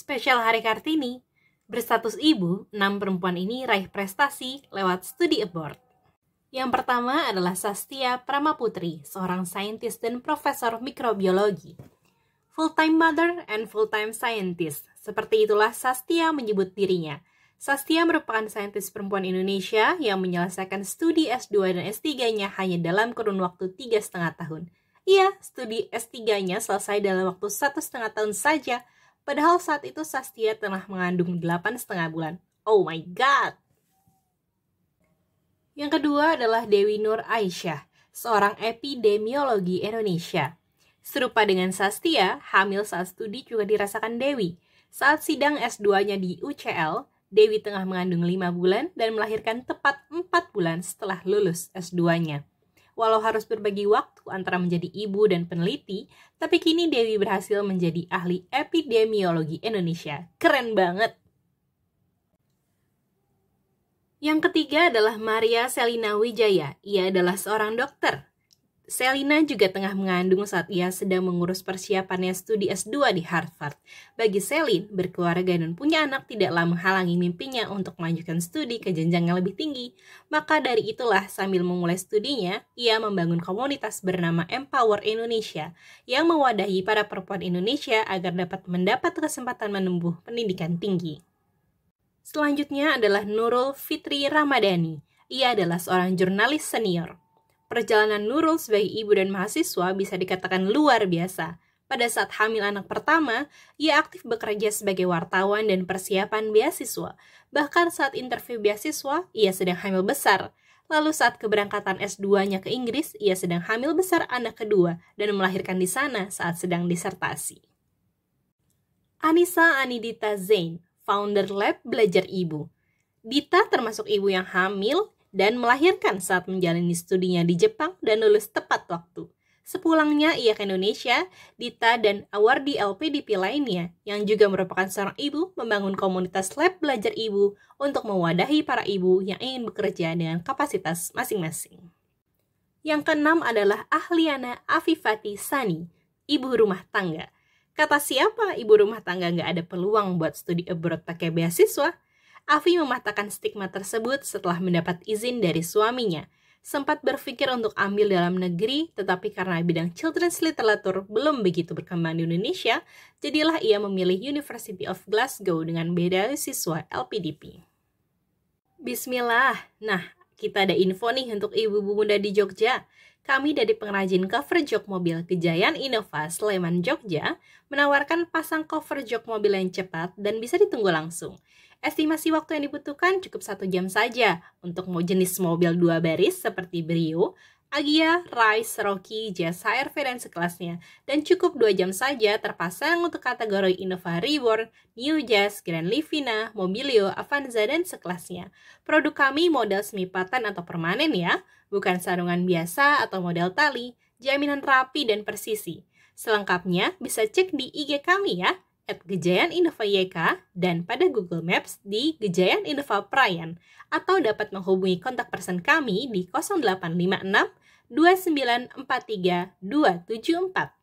Spesial Hari Kartini, berstatus ibu, 6 perempuan ini raih prestasi lewat studi abroad. Yang pertama adalah Sastia Pramaputri, seorang saintis dan profesor mikrobiologi. Full-time mother and full-time scientist, seperti itulah Sastia menyebut dirinya. Sastia merupakan saintis perempuan Indonesia yang menyelesaikan studi S2 dan S3-nya hanya dalam kurun waktu 3,5 tahun. Iya, studi S3-nya selesai dalam waktu 1,5 tahun saja, padahal saat itu Sastia telah mengandung 8,5 bulan. Oh my god! Yang kedua adalah Dewi Nur Aisyah, seorang epidemiologi Indonesia. Serupa dengan Sastia, hamil saat studi juga dirasakan Dewi. Saat sidang S2-nya di UCL, Dewi tengah mengandung 5 bulan dan melahirkan tepat 4 bulan setelah lulus S2-nya. Walau harus berbagi waktu antara menjadi ibu dan peneliti, tapi kini Dewi berhasil menjadi ahli epidemiologi Indonesia. Keren banget! Yang ketiga adalah Maria Selina Wijaya. Ia adalah seorang dokter. Selina juga tengah mengandung saat ia sedang mengurus persiapannya studi S2 di Harvard. Bagi Selin, berkeluarga dan punya anak tidaklah menghalangi mimpinya untuk melanjutkan studi ke jenjang yang lebih tinggi. Maka dari itulah sambil memulai studinya, ia membangun komunitas bernama Empower Indonesia yang mewadahi para perempuan Indonesia agar dapat mendapat kesempatan menempuh pendidikan tinggi. Selanjutnya adalah Nurul Fitri Ramadhani. Ia adalah seorang jurnalis senior. Perjalanan Nurul sebagai ibu dan mahasiswa bisa dikatakan luar biasa. Pada saat hamil anak pertama, ia aktif bekerja sebagai wartawan dan persiapan beasiswa. Bahkan saat interview beasiswa, ia sedang hamil besar. Lalu saat keberangkatan S2-nya ke Inggris, ia sedang hamil besar anak kedua dan melahirkan di sana saat sedang disertasi. Anissa Anidita Zain, founder Lab Belajar Ibu. Dita termasuk ibu yang hamil dan melahirkan saat menjalani studinya di Jepang dan lulus tepat waktu. Sepulangnya ia ke Indonesia, Dita dan awardi LPDP lainnya yang juga merupakan seorang ibu membangun komunitas Lab Belajar Ibu untuk mewadahi para ibu yang ingin bekerja dengan kapasitas masing-masing. Yang keenam adalah Ahliana Afifati Sani, ibu rumah tangga. Kata siapa ibu rumah tangga nggak ada peluang buat studi abroad pakai beasiswa? Afi mematahkan stigma tersebut setelah mendapat izin dari suaminya. Sempat berpikir untuk ambil dalam negeri, tetapi karena bidang children's literature belum begitu berkembang di Indonesia, jadilah ia memilih University of Glasgow dengan beasiswa LPDP. Bismillah, nah kita ada info nih untuk ibu-ibu muda di Jogja. Kami dari pengrajin cover jok mobil Gejayan Innova Sleman, Jogja, menawarkan pasang cover jok mobil yang cepat dan bisa ditunggu langsung. Estimasi waktu yang dibutuhkan cukup 1 jam saja untuk jenis mobil 2 baris seperti Brio, Agya, Rise, Rocky, Jazz, HR-V dan sekelasnya. Dan cukup 2 jam saja terpasang untuk kategori Innova Reborn, New Jazz, Grand Livina, Mobilio, Avanza dan sekelasnya. Produk kami model semi paten atau permanen ya, bukan sarungan biasa atau model tali, jaminan rapi dan persisi. Selengkapnya bisa cek di IG kami ya, @gejayaninnovayk dan pada Google Maps di Gejayan Innova Prayan, atau dapat menghubungi kontak person kami di 0856 2943 274.